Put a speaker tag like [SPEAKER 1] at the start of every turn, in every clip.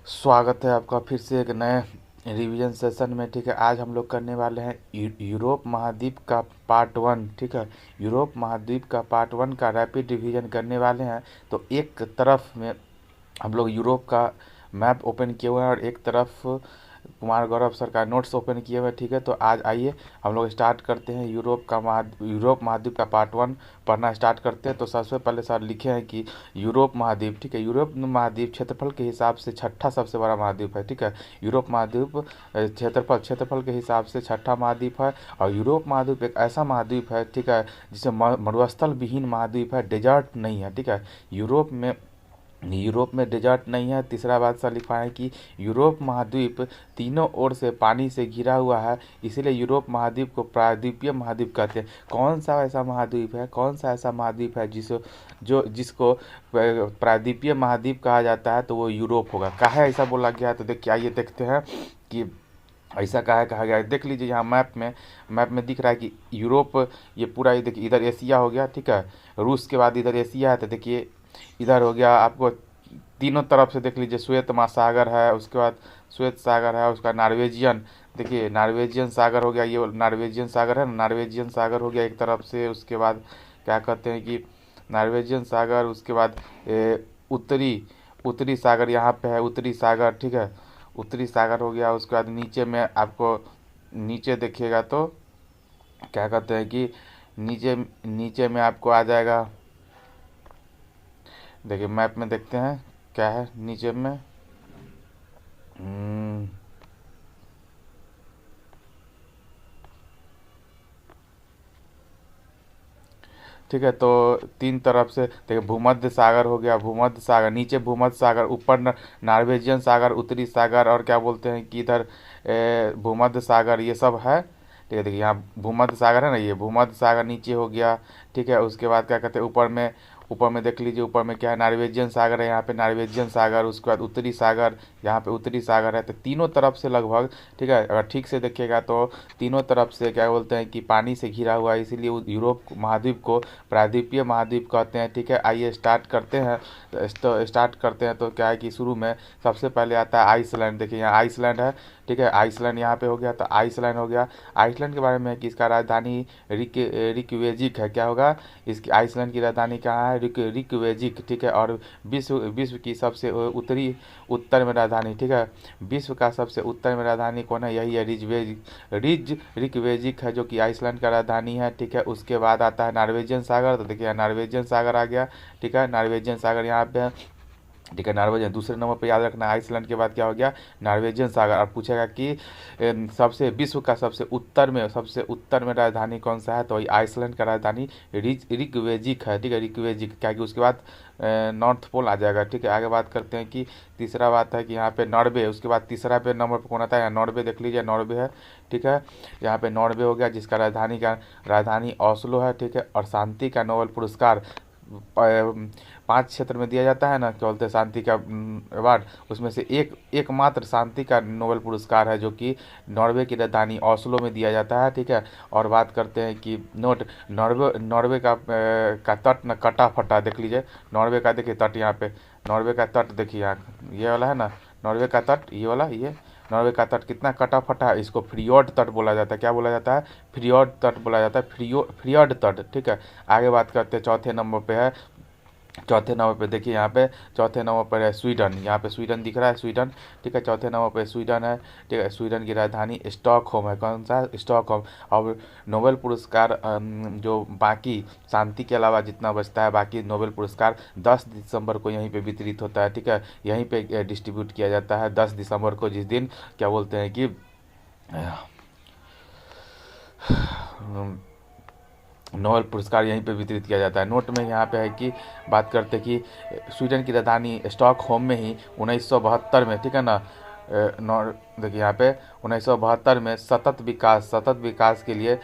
[SPEAKER 1] स्वागत है आपका फिर से एक नए रिवीजन सेशन में। ठीक है, आज हम लोग करने वाले हैं यूरोप महाद्वीप का पार्ट वन। ठीक है, यूरोप महाद्वीप का पार्ट वन का रैपिड रिवीजन करने वाले हैं। तो एक तरफ में हम लोग यूरोप का मैप ओपन किए हुए हैं और एक तरफ कुमार गौरव सर का नोट्स ओपन किए हुए हैं। ठीक है, तो आज आइए हम लोग स्टार्ट करते हैं यूरोप महाद्वीप का पार्ट वन पढ़ना स्टार्ट करते हैं। तो सबसे पहले सर लिखे हैं कि यूरोप महाद्वीप, ठीक है, यूरोप महाद्वीप क्षेत्रफल के हिसाब से छठा सबसे बड़ा महाद्वीप है। ठीक है, यूरोप महाद्वीप क्षेत्रफल के हिसाब से छठा महाद्वीप है। और यूरोप महाद्वीप एक ऐसा महाद्वीप है, ठीक है, जिसे मरुस्थल विहीन महाद्वीप है, डेजर्ट नहीं है। ठीक है, यूरोप में डेजर्ट नहीं है। तीसरा बात सर लिखा है कि यूरोप महाद्वीप तीनों ओर से पानी से घिरा हुआ है, इसीलिए यूरोप महाद्वीप को प्रायद्वीपीय महाद्वीप कहते हैं। कौन सा ऐसा महाद्वीप है, कौन सा ऐसा महाद्वीप है जिसको प्रायद्वीपीय महाद्वीप कहा जाता है, तो वो यूरोप होगा। काहे ऐसा बोला गया है, तो देखिए आइए देखते हैं कि ऐसा कहा गया है। देख लीजिए यहाँ मैप में दिख रहा है कि यूरोप, ये पूरा, ये देखिए इधर एशिया हो गया। ठीक है, रूस के बाद इधर एशिया है। तो देखिए इधर हो गया आपको तीनों तरफ से, देख लीजिए श्वेत महासागर है, उसके बाद श्वेत सागर है, उसका नॉर्वेजियन, देखिए नॉर्वेजियन सागर हो गया, ये नॉर्वेजियन सागर है ना, नॉर्वेजियन सागर हो गया एक तरफ से। उसके बाद क्या कहते हैं कि नॉर्वेजियन सागर, उसके बाद उत्तरी उत्तरी सागर यहाँ पे है, उत्तरी सागर। ठीक है, उत्तरी सागर हो गया। उसके बाद नीचे में आपको, नीचे देखिएगा तो क्या कहते हैं कि नीचे नीचे में आपको आ जाएगा। देखिए मैप में देखते हैं क्या है नीचे में। ठीक है, तो तीन तरफ से देखिए भूमध्य सागर हो गया, भूमध्य सागर, नीचे भूमध्य सागर, ऊपर नॉर्वेजियन सागर, उत्तरी सागर, और क्या बोलते हैं कि इधर भूमध्य सागर, ये सब है। ठीक है, देखिए यहाँ भूमध्य सागर है ना, ये भूमध्य सागर नीचे हो गया। ठीक है, उसके बाद क्या कहते हैं ऊपर में देख लीजिए, ऊपर में क्या है, नॉर्वेजियन सागर है, यहाँ पे नॉर्वेजियन सागर। उसके बाद उत्तरी सागर, यहाँ पे उत्तरी सागर है। तो तीनों तरफ से लगभग, ठीक है, अगर ठीक से देखिएगा तो तीनों तरफ से क्या बोलते हैं कि पानी से घिरा हुआ है, इसीलिए यूरोप महाद्वीप को प्रायद्वीपीय महाद्वीप कहते हैं। ठीक है, आइए स्टार्ट करते हैं। तो स्टार्ट करते हैं तो क्या है कि शुरू में सबसे पहले आता है आइसलैंड। देखिए यहाँ आइसलैंड है। ठीक है, आइसलैंड यहाँ पे हो गया, तो आइसलैंड हो गया। आइसलैंड के बारे में है कि इसका राजधानी रिकवेजिक है। क्या होगा, इसकी आइसलैंड की राजधानी कहाँ है, रिकवेजिक। ठीक है, और विश्व की सबसे उत्तर में राजधानी, ठीक है, विश्व का सबसे उत्तर में राजधानी कौन है, यही है रिकवेजिक है, जो कि आइसलैंड का राजधानी है। ठीक है, उसके बाद आता है नॉर्वेजियन सागर। तो देखिए नॉर्वेजियन सागर आ गया। ठीक है, नॉर्वेजियन सागर यहाँ पे है। ठीक है, नॉर्वेजियन दूसरे नंबर पर याद रखना। आइसलैंड के बाद क्या हो गया, नॉर्वेजियन सागर। और पूछेगा कि सबसे विश्व का सबसे उत्तर में राजधानी कौन सा है, तो वही आइसलैंड का राजधानी रिकवेजिक है। ठीक है, रिकवेजिक, क्या कि उसके बाद नॉर्थ पोल आ जाएगा। ठीक है, आगे बात करते हैं कि तीसरा बात है कि यहाँ पे नॉर्वे, उसके बाद तीसरा पे नंबर पर कौन आता है, यहाँ नॉर्वे देख लीजिए, नॉर्वे है। ठीक है, यहाँ पे नॉर्वे हो गया, जिसका राजधानी ओस्लो है। ठीक है, और शांति का नोबेल पुरस्कार 5 क्षेत्र में दिया जाता है ना, क्या बोलते हैं, शांति का अवार्ड, उसमें से एकमात्र शांति का नोबेल पुरस्कार है, जो कि नॉर्वे की राजधानी ओस्लो में दिया जाता है। ठीक है, और बात करते हैं कि नॉर्वे का तट न कटा फटा, देख लीजिए नॉर्वे का, देखिए तट यहाँ पे, नॉर्वे का तट देखिए यहाँ, ये वाला है ना नॉर्वे का तट, ये वाला, ये नॉर्वे का तट कितना कटा फटा है। इसको फ्रियोर्ड तट बोला जाता है। क्या बोला जाता है, फ्रियोर्ड तट बोला जाता है, फ्रियोर्ड तट। ठीक है, आगे बात करते हैं, चौथे नंबर पे है, चौथे नंबर पे देखिए यहाँ पे चौथे नंबर पर है स्वीडन। यहाँ पे स्वीडन दिख रहा है, स्वीडन। ठीक है, चौथे नंबर पे स्वीडन है। ठीक है, स्वीडन की राजधानी स्टॉकहोम है। कौन सा, स्टॉकहोम। और नोबेल पुरस्कार जो बाकी शांति के अलावा जितना बचता है, बाकी नोबेल पुरस्कार 10 दिसंबर को यहीं पे वितरित होता है। ठीक है, यहीं पे डिस्ट्रीब्यूट किया जाता है 10 दिसंबर को, जिस दिन क्या बोलते हैं कि नोबेल पुरस्कार यहीं पे वितरित किया जाता है। नोट में यहाँ पे है कि बात करते हैं कि स्वीडन की राजधानी स्टॉकहोम में ही 1972 में, ठीक है ना, देखिए यहाँ पे 1972 में सतत विकास के लिए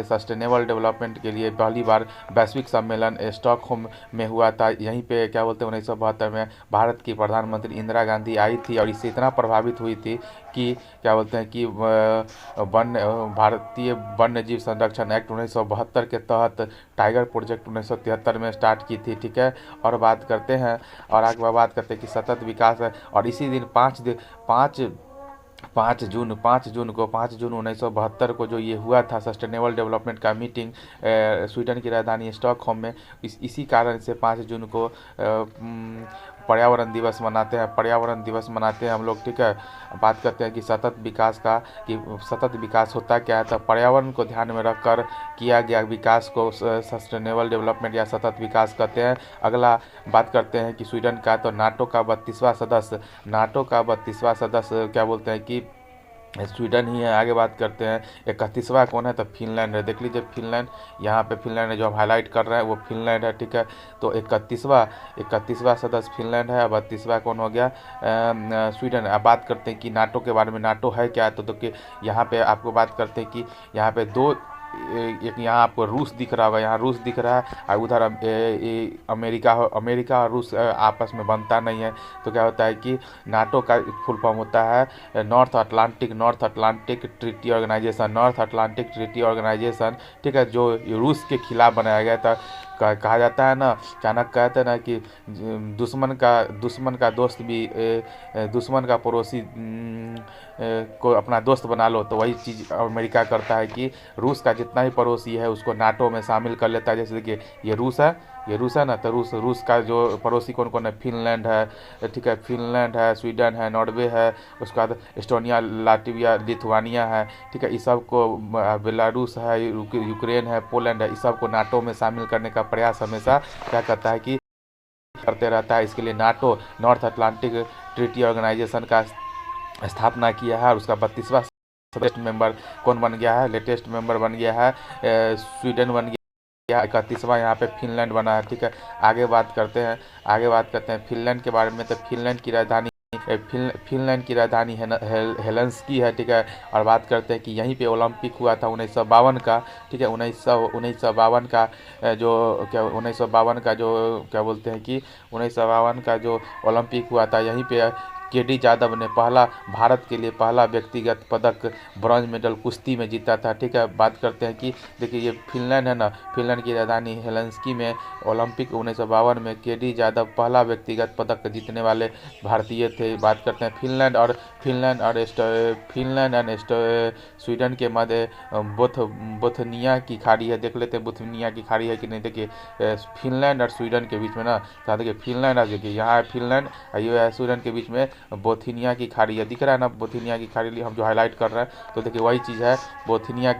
[SPEAKER 1] सस्टेनेबल डेवलपमेंट के लिए पहली बार वैश्विक सम्मेलन स्टॉकहोम में हुआ था। यहीं पे क्या बोलते हैं 1972 में भारत की प्रधानमंत्री इंदिरा गांधी आई थी और इससे इतना प्रभावित हुई थी कि क्या बोलते हैं कि भारतीय वन्य जीव संरक्षण एक्ट 1972 के तहत टाइगर प्रोजेक्ट 1973 में स्टार्ट की थी। ठीक है, और बात करते हैं और आगे बात करते हैं कि सतत विकास है। और इसी दिन 5 जून 1972 को जो ये हुआ था सस्टेनेबल डेवलपमेंट का मीटिंग स्वीडन की राजधानी स्टॉकहोम में, इसी कारण से 5 जून को पर्यावरण दिवस मनाते हैं हम लोग। ठीक है, बात करते हैं कि सतत विकास होता क्या है। तो पर्यावरण को ध्यान में रखकर किया गया विकास को सस्टेनेबल डेवलपमेंट या सतत विकास कहते हैं। अगला बात करते हैं कि स्वीडन का तो नाटो का 32वां सदस्य क्या बोलते हैं कि स्वीडन ही है। आगे बात करते हैं 31वां कौन है, तो फिनलैंड है। देख लीजिए फिनलैंड, यहाँ पे फिनलैंड है जो हम हाईलाइट कर रहे हैं वो फिनलैंड है। ठीक है, तो 31वां सदस्य फिनलैंड है। अब 32वां कौन हो गया, स्वीडन। अब बात करते हैं कि नाटो के बारे में। नाटो है क्या, तो देखिए यहाँ पे आपको बात करते हैं कि यहाँ पे एक यहाँ आपको रूस दिख रहा होगा, यहाँ रूस दिख रहा है और उधर अमेरिका और रूस आपस में बनता नहीं है। तो क्या होता है कि नाटो का फुल फॉर्म होता है नॉर्थ अटलांटिक ट्रीटी ऑर्गेनाइजेशन। ठीक है, जो रूस के खिलाफ बनाया गया था। कहा जाता है ना, चाणक्य कहते हैं ना कि दुश्मन का दोस्त भी दुश्मन का पड़ोसी को अपना दोस्त बना लो। तो वही चीज़ अमेरिका करता है कि रूस का जितना ही पड़ोसी है उसको नाटो में शामिल कर लेता है। जैसे देखिए ये रूस है ना, तो रूस का जो पड़ोसी कौन कौन है, फिनलैंड है। ठीक है, फिनलैंड है, स्वीडन है, नॉर्वे है, उसके बाद एस्टोनिया, लाटविया, लिथुआनिया है। ठीक है, इस सब को बेलारूस है, यूक्रेन है, पोलैंड है, इस सब को नाटो में शामिल करने का प्रयास हमेशा क्या करता है कि करते रहता है। इसके लिए NATO North Atlantic Treaty Organization का स्थापना किया है और उसका 32वां लेटेस्ट मेंबर कौन बन गया है, लेटेस्ट मेंबर बन गया है स्वीडन बन गया। 31वां यहाँ पे फिनलैंड बना है। ठीक है, आगे बात करते हैं फिनलैंड के बारे में। तो फिनलैंड की राजधानी हेलसिंकी है। ठीक है, और बात करते हैं कि यहीं पे ओलंपिक हुआ था 1952 का। ठीक है, 1952 का जो 1952 का जो क्या बोलते हैं कि 1952 का जो ओलंपिक हुआ था, यहीं पे केडी जादव ने भारत के लिए पहला व्यक्तिगत पदक ब्रॉन्ज मेडल कुश्ती में जीता था। ठीक है, बात करते हैं कि देखिए ये फिनलैंड है ना, फिनलैंड की राजधानी हेलसिंकी में ओलंपिक 1952 में केडी जादव पहला व्यक्तिगत पदक जीतने वाले भारतीय थे। बात करते हैं फिनलैंड एंड स्वीडन के मध्य बोथनिया की खाड़ी है। देख लेते हैं बोथनिया की खाड़ी है कि नहीं। देखिए फिनलैंड और स्वीडन के बीच में ना, देखिए फिनलैंड और देखिए यहाँ है फिनलैंड और ये है स्वीडन के बीच में बोथनिया की खाड़ी है। दिख रहा है ना बोथनिया की खाड़ी, हम जो हाईलाइट कर रहे हैं। तो देखिए वही चीज़ है बोथनिया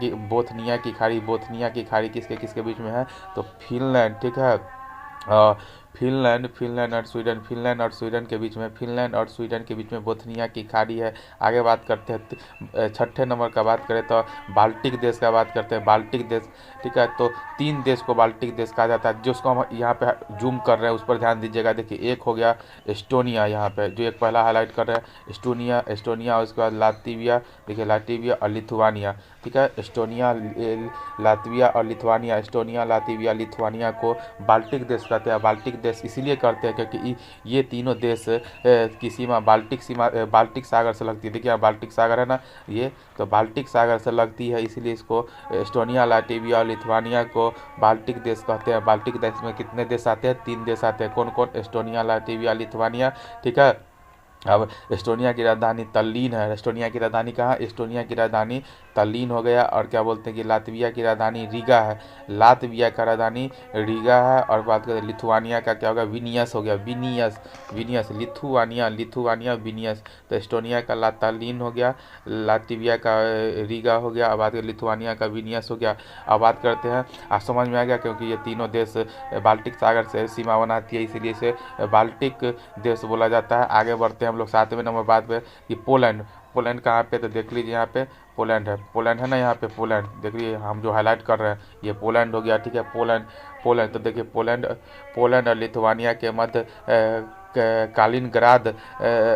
[SPEAKER 1] की खाड़ी किसके बीच में है, तो फिनलैंड। ठीक है, फिनलैंड और स्वीडन के बीच में बोथनिया की खाड़ी है। आगे बात करते हैं छठे नंबर का बात करें तो बाल्टिक देश का बात करते हैं। बाल्टिक देश, ठीक है, तो 3 देश को बाल्टिक देश कहा जाता है। जिसको हम यहाँ पे जूम कर रहे हैं उस पर ध्यान दीजिएगा। देखिए एक हो गया एस्टोनिया, यहाँ पे जो एक पहला हाईलाइट कर रहे हैं एस्टोनिया, उसके बाद लातविया, देखिए लातविया और लिथुआनिया। ठीक है, एस्टोनिया, लातविया, लिथुआनिया को बाल्टिक देश कहते हैं। बाल्टिक देश इसलिए करते हैं क्योंकि ये तीनों देश की सीमा बाल्टिक सागर से लगती है। देखिए बाल्टिक सागर है ना, ये तो बाल्टिक सागर से लगती है, इसीलिए इसको एस्टोनिया, लातविया और लिथुआनिया को बाल्टिक देश कहते हैं। बाल्टिक देश में कितने देश आते हैं, 3 देश आते हैं। कौन कौन, एस्टोनिया, लातविया, लिथुआनिया। ठीक है, अब एस्टोनिया की राजधानी तल्लीन है। एस्टोनिया की राजधानी कहाँ, एस्टोनिया की राजधानी तल्लीन हो गया। और क्या बोलते हैं कि लातविया की राजधानी रीगा है। लातविया का राजधानी रीगा है। और बात करें लिथुआनिया का क्या होगा, विनियस हो गया, विनियस। Lithuania Vilnius. तो एस्टोनिया का तल्लीन हो गया, लातविया का रीगा हो गया। अब बात करें लिथुआनिया का विनियस हो गया। अब बात करते हैं, आप समझ में आ गया, क्योंकि ये तीनों देश बाल्टिक सागर से सीमा बनाती है, इसीलिए इसे बाल्टिक देश बोला जाता है। आगे बढ़ते हैं हम लोग 7वें नंबर बात पे कि पोलैंड कहाँ पे, तो देख लीजिए यहाँ पे पोलैंड है ना, यहाँ पे पोलैंड देख लीजिए, हम जो हाईलाइट कर रहे हैं ये पोलैंड हो गया। ठीक है, पोलैंड तो देखिए पोलैंड और लिथुआनिया के मध्य कालिनग्राद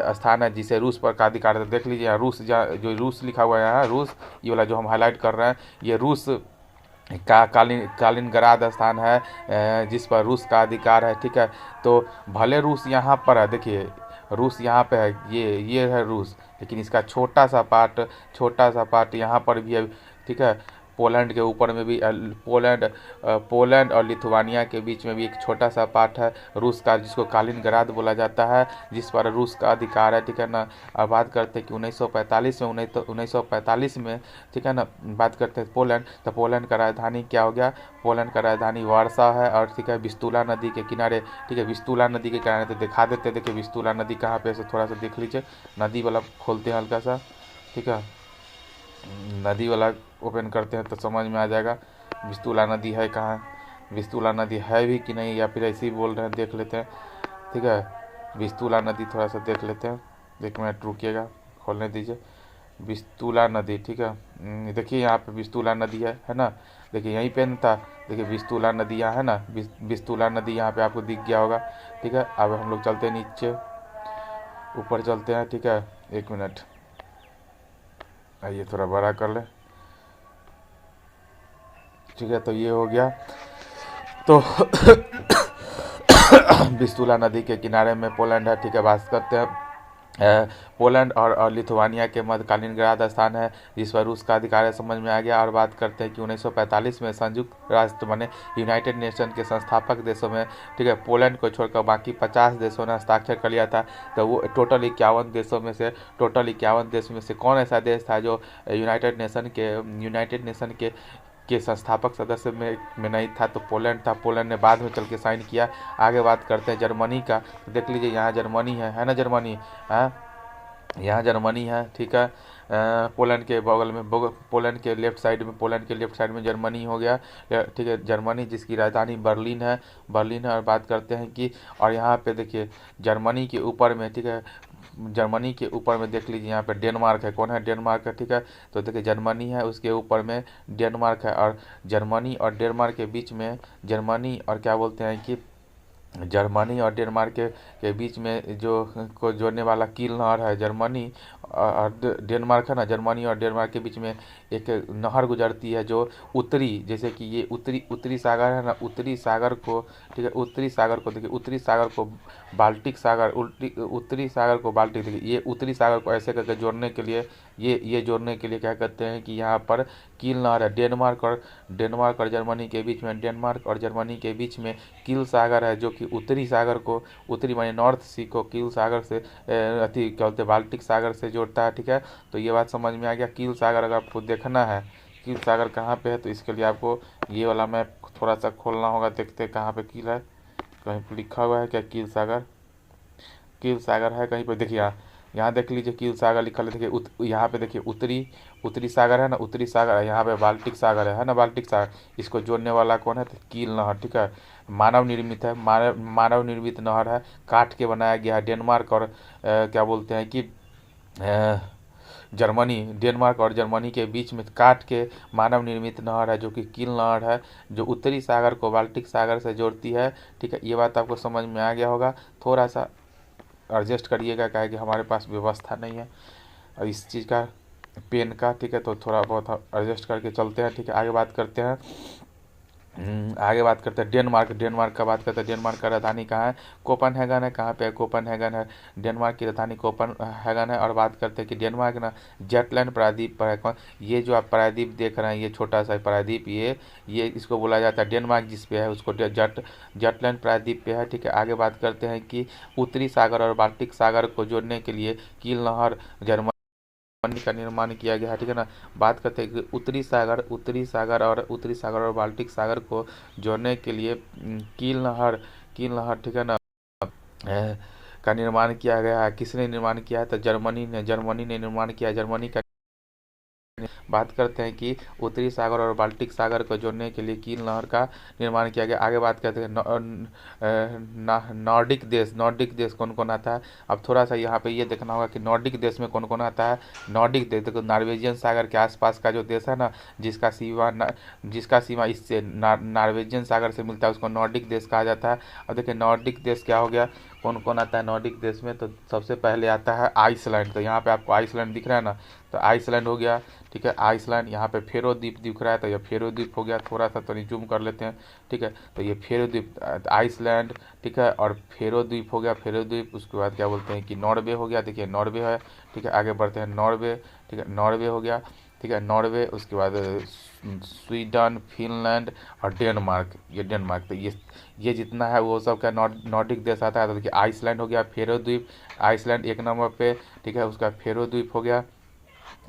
[SPEAKER 1] स्थान है जिसे रूस पर का अधिकार है। देख लीजिए यहाँ रूस, जो रूस लिखा हुआ है यहाँ रूस, ये वाला जो हम हाईलाइट कर रहे हैं ये रूस का कालिनग्राद स्थान है जिस पर रूस का अधिकार है। ठीक है, तो भले रूस यहाँ पर है, देखिए रूस यहाँ पे है, ये है रूस, लेकिन इसका छोटा सा पार्ट यहाँ पर भी है। ठीक है, पोलैंड के ऊपर में भी पोलैंड और लिथुआनिया के बीच में भी एक छोटा सा पार्ट है रूस का, जिसको कालिनग्राद बोला जाता है, जिस पर रूस का अधिकार है। ठीक है ना। अब बात करते हैं कि 1945 में ठीक है ना, बात करते हैं पोलैंड, तो पोलैंड का राजधानी क्या हो गया, पोलैंड का राजधानी वार्सा है। और ठीक है, विस्तुला नदी के किनारे, ठीक है विस्तुला नदी के किनारे, तो दिखा देते हैं, देखिए विस्तुला नदी कहाँ पे है, थोड़ा सा देख लीजिए, नदी वाला खोलते हैं हल्का सा। ठीक है, नदी वाला ओपन करते हैं तो समझ में आ जाएगा विस्तुला नदी है कहाँ, विस्तुला नदी है भी कि नहीं, या फिर ऐसे ही बोल रहे हैं, देख लेते हैं। ठीक है, विस्तुला नदी थोड़ा सा देख लेते हैं, 1 मिनट रुकिएगा, खोलने दीजिए विस्तुला नदी। ठीक है, देखिए यहाँ पे विस्तुला नदी है ना, देखिए यहीं पे न था, देखिए विस्तुला नदी यहाँ है ना, विस्तुला नदी यहाँ पे आपको दिख गया होगा। ठीक है, अब हम लोग चलते हैं नीचे, ऊपर चलते हैं। ठीक है, 1 मिनट, आइए थोड़ा बड़ा कर ले। ठीक है, तो ये हो गया, तो विस्तुला नदी के किनारे में पोलैंड है। ठीक है, बात करते हैं पोलैंड और लिथुआनिया के मध्य कालिनग्राद स्थान है जिस पर रूस का अधिकार है, समझ में आ गया। और बात करते हैं कि 1945 में संयुक्त राष्ट्र बने यूनाइटेड नेशन के संस्थापक देशों में, ठीक है, पोलैंड को छोड़कर बाकी 50 देशों ने हस्ताक्षर कर लिया था। तो वो टोटल 51 देशों में से कौन ऐसा देश था जो यूनाइटेड नेशन के संस्थापक सदस्य में नहीं था, तो पोलैंड था। पोलैंड ने बाद में चल के साइन किया। आगे बात करते हैं जर्मनी का, तो देख लीजिए यहाँ जर्मनी है ना, जर्मनी है, यहाँ जर्मनी है। ठीक है, पोलैंड के बगल में, पोलैंड के लेफ्ट साइड में जर्मनी हो गया। ठीक है, जर्मनी जिसकी राजधानी बर्लिन है। और बात करते हैं कि, और यहाँ पे देखिए जर्मनी के ऊपर में, ठीक है, जर्मनी के ऊपर में देख लीजिए यहाँ पे डेनमार्क है। कौन है, डेनमार्क है। ठीक है, तो देखिए जर्मनी है, उसके ऊपर में डेनमार्क है, और जर्मनी और डेनमार्क के बीच में, जर्मनी और क्या बोलते हैं कि जर्मनी और डेनमार्क के बीच में जो को जोड़ने वाला कील नहर है, जर्मनी और डेनमार्क है ना, जर्मनी और डेनमार्क के बीच में एक नहर गुजरती है जो उत्तरी, जैसे कि ये उत्तरी सागर है ना, उत्तरी सागर को, ठीक है, उत्तरी सागर को देखिए, उत्तरी सागर को बाल्टिक सागर, उत्तरी सागर को बाल्टिक, देखिए ये उत्तरी सागर को ऐसे करके जोड़ने के लिए, ये जोड़ने के लिए क्या कहते हैं कि यहाँ पर कील नहर है। डेनमार्क और जर्मनी के बीच में, कील सागर है, जो कि उत्तरी सागर को, उत्तरी माने नॉर्थ सी को कील सागर से अति क्या बोलते हैं बाल्टिक सागर से जोड़ता है। ठीक है, तो ये बात समझ में आ गया। कील सागर अगर आपको देखना है कील सागर कहाँ पे है, तो इसके लिए आपको ये वाला मैप थोड़ा सा खोलना होगा, देखते हैं कहाँ पे कील है, कहीं पर लिखा हुआ है क्या कील सागर है कहीं पर, देखिए यहाँ देख लीजिए कील सागर लिखा है। देखिए यहाँ पे देखिए उत्तरी सागर है ना, उत्तरी सागर है, यहाँ पे बाल्टिक सागर है ना, बाल्टिक सागर, इसको जोड़ने वाला कौन है, तो कील नहर। ठीक है, मानव निर्मित नहर है, काट के बनाया गया है। डेनमार्क और क्या बोलते हैं कि डेनमार्क और जर्मनी के बीच में काट के मानव निर्मित नहर है, जो कि कील नहर है, जो उत्तरी सागर को बाल्टिक सागर से जोड़ती है। ठीक है, ये बात आपको समझ में आ गया होगा। थोड़ा सा एडजस्ट करिएगा, क्या है कि हमारे पास व्यवस्था नहीं है और इस चीज़ का पेन का। ठीक है, तो थोड़ा बहुत एडजस्ट करके चलते हैं। ठीक है, आगे बात करते हैं डेनमार्क का बात करते हैं। डेनमार्क का राजधानी कहाँ है, कोपनहेगन है। कहाँ पे है, कोपनहेगन है, डेनमार्क की राजधानी कोपनहेगन है। और बात करते हैं कि डेनमार्क ना जटलैंड प्रायद्वीप पर है। ये जो आप प्रायद्वीप देख रहे हैं, ये छोटा सा प्रायद्वीप, ये इसको बोला जाता है डेनमार्क, जिस पे है उसको जटलैंड प्रायद्वीप पे है। ठीक है, आगे बात करते हैं कि उत्तरी सागर और बाल्टिक सागर को जोड़ने के लिए कील नहर जर्मनी का निर्माण किया गया है। ठीक है ना, बात करते हैं कि उत्तरी सागर और बाल्टिक सागर को जोड़ने के लिए कील नहर, ठीक है ना, का निर्माण किया गया है। किसने निर्माण किया है, तो जर्मनी ने निर्माण किया है। जर्मनी का बात करते हैं कि उत्तरी सागर और बाल्टिक सागर को जोड़ने के लिए कील नहर का निर्माण किया गया। आगे बात करते हैं नॉर्डिक देश कौन कौन आता है। अब थोड़ा सा यहाँ पे ये देखना होगा कि नॉर्डिक देश में कौन कौन आता है। नॉर्डिक देश देखो, नॉर्वेजियन सागर के आसपास का जो देश है ना, जिसका सीमा इससे नॉर्वेजियन सागर से मिलता है, उसको नॉर्डिक देश कहा जाता है। अब देखिए नॉर्डिक देश क्या हो गया, कौन कौन आता है नॉर्डिक देश में, तो सबसे पहले आता है आइसलैंड। तो यहाँ पे आपको आइसलैंड दिख रहा है ना, तो आइसलैंड हो गया, ठीक है। आइसलैंड, यहाँ पे फेरो द्वीप दिख रहा है, तो ये फेरो द्वीप हो गया। थोड़ा सा तो जूम कर लेते हैं, ठीक है। तो ये फेरो द्वीप, आइसलैंड, ठीक है, और फेरो द्वीप हो गया, फेरो द्वीप। उसके बाद क्या बोलते हैं कि नॉर्वे हो गया, देखिए नॉर्वे है, ठीक है। आगे बढ़ते हैं, नॉर्वे, ठीक है, नॉर्वे हो गया, ठीक है, नॉर्वे। उसके बाद स्वीडन, फिनलैंड और डेनमार्क, ये डेनमार्क। तो ये जितना है वो सब का नॉर्डिक देश आता है। तो देखिए आइसलैंड हो गया, फेरो द्वीप, आइसलैंड एक नंबर पे, ठीक है। उसका फेरो द्वीप हो गया,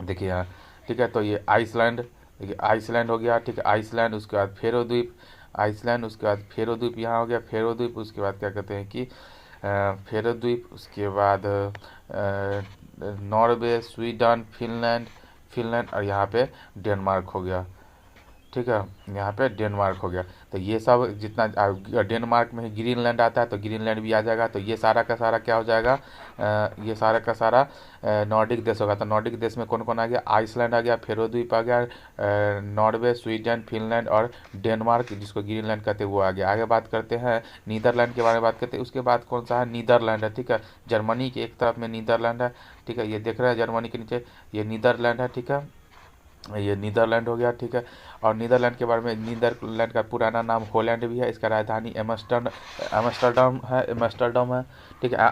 [SPEAKER 1] देखिए यहाँ, ठीक है। तो ये आइसलैंड, देखिए आइसलैंड हो गया, ठीक है, आइसलैंड। उसके बाद फेरो द्वीप, आइसलैंड। उसके बाद फेरो द्वीप यहाँ हो गया, फेरो द्वीप। उसके बाद क्या कहते हैं कि फेरो द्वीप। उसके बाद नॉर्वे, स्वीडन, फिनलैंड, फिनलैंड और यहाँ पे डेनमार्क हो गया, ठीक है। यहाँ पे डेनमार्क हो गया। तो ये सब जितना डेनमार्क में ही ग्रीनलैंड आता है, तो ग्रीनलैंड भी आ जाएगा। तो ये सारा का सारा क्या हो जाएगा, ये सारा का सारा नॉर्डिक देश होगा। तो नॉर्डिक देश में कौन कौन आ गया, आइसलैंड आ गया, फेरो द्वीप आ गया, नॉर्वे, स्वीडन, फिनलैंड और डेनमार्क, जिसको ग्रीनलैंड कहते हैं, वो आ गया। आगे बात करते हैं नीदरलैंड के बारे में बात करते हैं। उसके बाद कौन सा है, नीदरलैंड है, ठीक है। जर्मनी के एक तरफ में नीदरलैंड है, ठीक है। ये देख रहे हैं जर्मनी के नीचे, ये नीदरलैंड है, ठीक है। ये नीदरलैंड हो गया, ठीक है। और नीदरलैंड के बारे में, नीदरलैंड का पुराना नाम होलैंड भी है। इसका राजधानी एम्स्टर्डम है, एम्स्टर्डम है, ठीक है।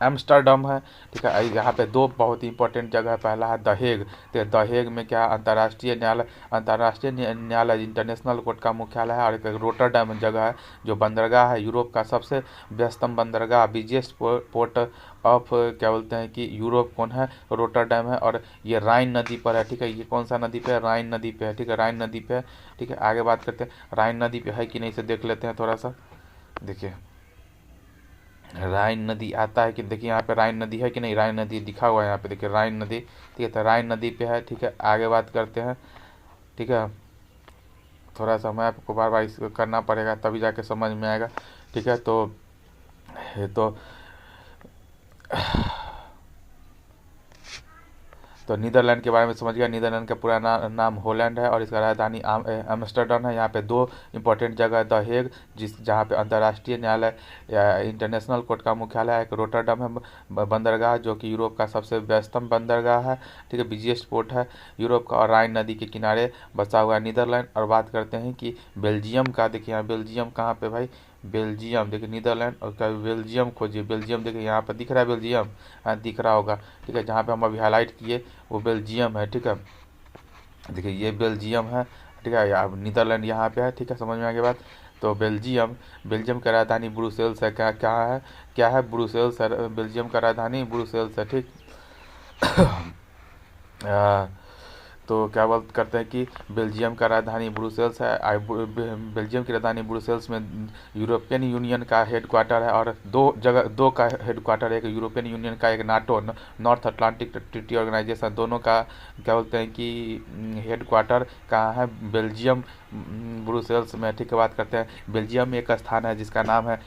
[SPEAKER 1] एम्स्टर्डम है, ठीक है। यहाँ पे दो बहुत ही इंपॉर्टेंट जगह है। पहला है दहेग। तो दहेग में क्या, अंतर्राष्ट्रीय न्यायालय, इंटरनेशनल कोर्ट का मुख्यालय है। और एक रोटरडैम जगह है जो बंदरगाह है, यूरोप का सबसे व्यस्तम बंदरगाह, बिजिएस्ट पोर्ट ऑफ, क्या बोलते हैं कि यूरोप कौन है, रोटरडैम है। और ये राइन नदी पर है, ठीक है। ये कौन सा नदी पे है, राइन नदी पे है, ठीक है, राइन नदी पे है, ठीक है। आगे बात करते हैं राइन नदी पे है कि नहीं, इसे देख लेते हैं थोड़ा सा। देखिए राइन नदी आता है कि, देखिए यहाँ पे राइन नदी है कि नहीं, राइन नदी दिखा हुआ है यहाँ पे, देखिए राइन नदी, ठीक है। तो राइन नदी पे है, ठीक है। आगे बात करते हैं, ठीक है। थोड़ा सा मैं आपको बार बार इसको करना पड़ेगा तभी जाके समझ में आएगा, ठीक है। तो तो नीदरलैंड के बारे में समझ गया। नीदरलैंड का पूरा नाम होलैंड है और इसका राजधानी एम्स्टर्डम है। यहाँ पे दो इंपॉर्टेंट जगह है, द हेग, जहाँ पे अंतर्राष्ट्रीय न्यायालय या इंटरनेशनल कोर्ट का मुख्यालय है। एक रोटरडम है बंदरगाह, जो कि यूरोप का सबसे व्यस्तम बंदरगाह है, ठीक है, बिजिएस्ट पोर्ट है यूरोप का, और राइन नदी के किनारे बसा हुआ है नीदरलैंड। और बात करते हैं कि बेल्जियम का, देखिए यहाँ बेल्जियम कहाँ पे भाई, बेल्जियम, देखिए नीदरलैंड और क्या, बेल्जियम खोजिए, बेल्जियम देखिए यहाँ पर दिख रहा है बेल्जियम, हाँ दिख रहा होगा, ठीक है। जहाँ पे हम अभी हाईलाइट किए वो बेल्जियम है, ठीक है। देखिए ये बेल्जियम है, ठीक है। अब नीदरलैंड यहाँ पे है, ठीक है, समझ में आ गई बात। तो बेल्जियम, बेल्जियम का राजधानी ब्रुसेल्स है। क्या है, ब्रुसेल्स है, बेल्जियम का राजधानी ब्रुसेल्स है, ठीक। आ, तो क्या बात करते हैं कि बेल्जियम का राजधानी ब्रुसेल्स है। बेल्जियम की राजधानी ब्रुसेल्स में यूरोपियन यूनियन का हेडक्वार्टर है। और दो का हेडक्वार्टर है, एक यूरोपियन यूनियन का, एक NATO, North Atlantic Treaty Organization, दोनों का क्या बोलते हैं कि हेडक्वार्टर कहाँ है, बेल्जियम ब्रुसेल्स में, ठीक है। बात करते हैं बेल्जियम में एक स्थान है जिसका नाम है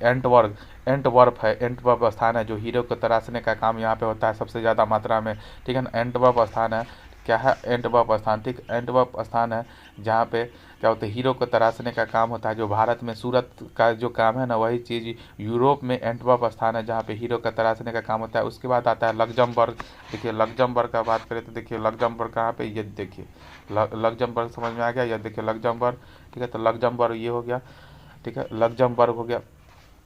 [SPEAKER 1] एंटवर्प है। एंटवर्प स्थान है जो हीरो को तराशने का काम यहाँ पे होता है सबसे ज़्यादा मात्रा में, ठीक है ना। एंटवर्प स्थान है, क्या है, एंटवर्प स्थान, ठीक। एंटवर्प स्थान है जहाँ पे क्या होता है, हीरो को तराशने का काम होता है। जो भारत में सूरत का जो काम है ना, वही चीज़ यूरोप में एंटवर्प स्थान है जहाँ पे हीरो का तराशने का काम होता है। उसके बाद आता है लग्जमबर्ग। देखिए लग्जमबर्ग का बात करें तो देखिए लग्जमबर्ग कहाँ पे, ये देखिए लग्जमबर्ग, समझ में आ गया, ये देखिए लग्जमबर्ग, ठीक है। तो लग्जमबर्ग ये हो गया, ठीक है, लग्जमबर्ग हो गया।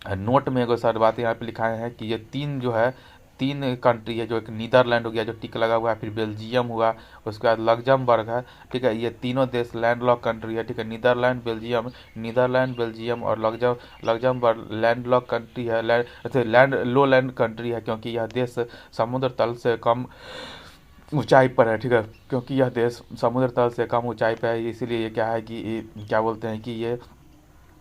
[SPEAKER 1] नोट में एगो सर बात यहाँ पे लिखाए हैं कि ये तीन जो है, तीन कंट्री है, जो एक नीदरलैंड हो गया जो टिक लगा हुआ है, फिर बेल्जियम हुआ, उसके बाद लग्जमबर्ग है, ठीक है। ये तीनों देश लैंडलॉक कंट्री है, ठीक है। नीदरलैंड, बेल्जियम और लग्जमबर्ग लैंडलॉक कंट्री है, लो लैंड कंट्री है, क्योंकि यह देश समुद्र तल से कम ऊंचाई पर है, ठीक है। क्योंकि यह देश समुद्र तल से कम ऊंचाई पर है, इसीलिए ये क्या है कि क्या बोलते हैं कि ये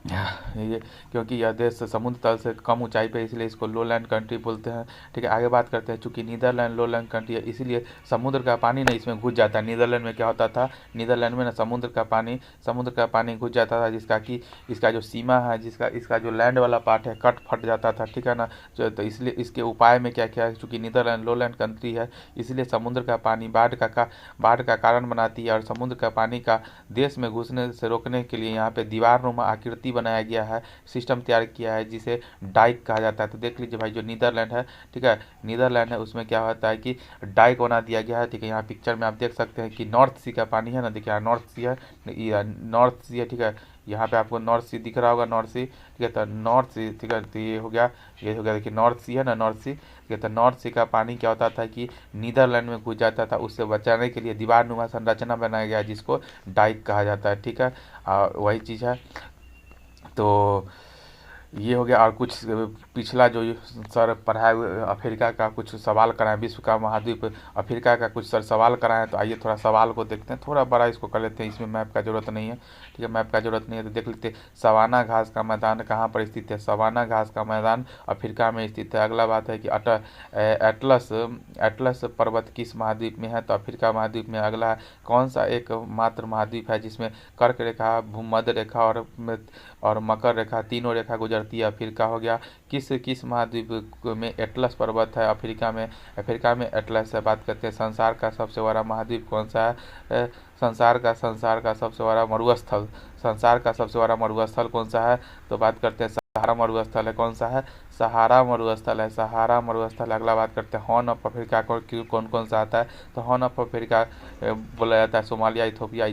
[SPEAKER 1] क्योंकि यह देश समुद्र तल से कम ऊंचाई पे, इसलिए इसको लोलैंड कंट्री बोलते हैं, ठीक है। आगे बात करते हैं, चूंकि नीदरलैंड लोलैंड कंट्री है, इसीलिए समुद्र का पानी ना इसमें घुस जाता है। नीदरलैंड में क्या होता था, नीदरलैंड में ना समुद्र का पानी घुस जाता था, जिसका कि इसका जो सीमा है, इसका जो लैंड वाला पार्ट है, कट फट जाता था, ठीक है ना। तो इसलिए इसके उपाय में क्या किया, चूँकि नीदरलैंड लोलैंड कंट्री है, इसलिए समुद्र का पानी बाढ़ का कारण बनाती है। और समुद्र का पानी का देश में घुसने से रोकने के लिए यहाँ पे दीवार नुमा आकृति बनाया गया है, सिस्टम तैयार किया है जिसे डाइक कहा जाता है। तो देख लीजिए भाई, जो नीदरलैंड है, ठीक है, नीदरलैंड है, उसमें क्या होता है कि डाइक बना दिया गया है, ठीक है। यहाँ पिक्चर में आप देख सकते हैं कि नॉर्थ सी का पानी है ना, देखिए यहाँ नॉर्थ सी है, ये नॉर्थ सी है, ठीक है। यहाँ पे आपको नॉर्थ सी दिख रहा होगा, नॉर्थ सी, ठीक है। तो नॉर्थ सी, ठीक है, तो ये हो गया, देखिए नॉर्थ सी है ना, नॉर्थ सी, ठीक है। तो नॉर्थ सी का पानी क्या होता था कि नीदरलैंड में घुस जाता था, उससे बचाने के लिए दीवारनुमा संरचना बनाया गया है जिसको डाइक कहा जाता है, ठीक है। वही चीज़ है। तो ये हो गया। और कुछ पिछला जो सर पढ़ाए हुए अफ्रीका का कुछ सवाल कराएं, विश्व का महाद्वीप अफ्रीका का कुछ सर सवाल कराएं। तो आइए थोड़ा सवाल को देखते हैं, थोड़ा बड़ा इसको कर लेते हैं, इसमें मैप का ज़रूरत नहीं है, ठीक है, मैप का ज़रूरत नहीं है। तो देख लेते हैं, सवाना घास का मैदान कहाँ पर स्थित है। सवाना घास का मैदान अफ्रीका में स्थित है। अगला बात है कि एटलस एटलस पर्वत किस महाद्वीप में है। तो अफ्रीका महाद्वीप में। अगला है, कौन सा एक मात्र महाद्वीप है जिसमें कर्क रेखा, भूमध्य रेखा और मकर रेखा, तीनों रेखा गुजरती है। अफ्रीका हो गया। किस किस महाद्वीप में एटलस पर्वत है। अफ्रीका में, अफ्रीका में एटलस से। बात करते हैं, संसार का सबसे बड़ा महाद्वीप कौन सा है। संसार का सबसे बड़ा मरुस्थल, संसार का सबसे बड़ा मरुस्थल कौन सा है। तो बात करते हैं, सहारा मरुस्थल है। कौन सा है, सहारा मरुस्थल है, सहारा मरुस्थल। अगला बात करते हैं, हॉर्न ऑफ अफ्रीका को कौन कौन सा आता है। तो हॉर्न ऑफ अफ्रीका बोला जाता है सोमालिया, इथोपिया,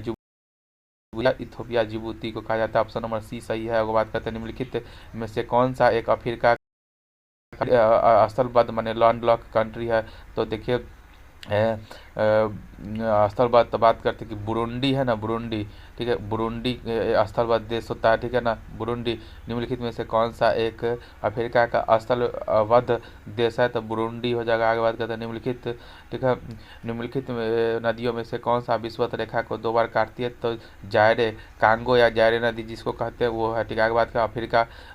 [SPEAKER 1] इथोपिया, जिबूती को कहा जाता है। ऑप्शन नंबर सी सही है। अगर बात करते हैं, निम्नलिखित में से कौन सा एक अफ्रीका स्थलबद्ध माने लैंड लॉक कंट्री है। तो देखिए स्थलबद्ध, तो बात करते हैं कि बुरुंडी है ना, बुरुंडी, ठीक है, बुरुंडी स्थलबद्ध देश होता है, ठीक है ना, बुरुंडी। निम्नलिखित में से कौन सा एक अफ्रीका का स्थलबद्ध देश है। तो बुरुंडी हो जाएगा। आगे बात करते हैं, निम्नलिखित, ठीक है, निम्नलिखित नदियों में से कौन सा विषुवत रेखा को 2 बार काटती है। तो जायरे, कांगो या जायरे नदी जिसको कहते हैं वो है, ठीक है। आगे बात करें,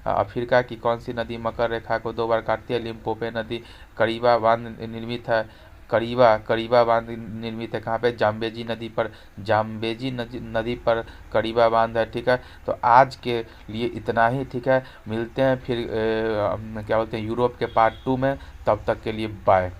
[SPEAKER 1] अफ्रीका की कौन सी नदी मकर रेखा को 2 बार काटती है। लिम्पोपो नदी। करीबा बांध निर्मित है, करीबा बांध निर्मित है कहाँ पे, जाम्बेजी नदी पर, जाम्बेजी नदी पर करीबा बांध है, ठीक है। तो आज के लिए इतना ही, ठीक है। मिलते हैं फिर क्या बोलते हैं यूरोप के पार्ट 2 में। तब तक के लिए बाय।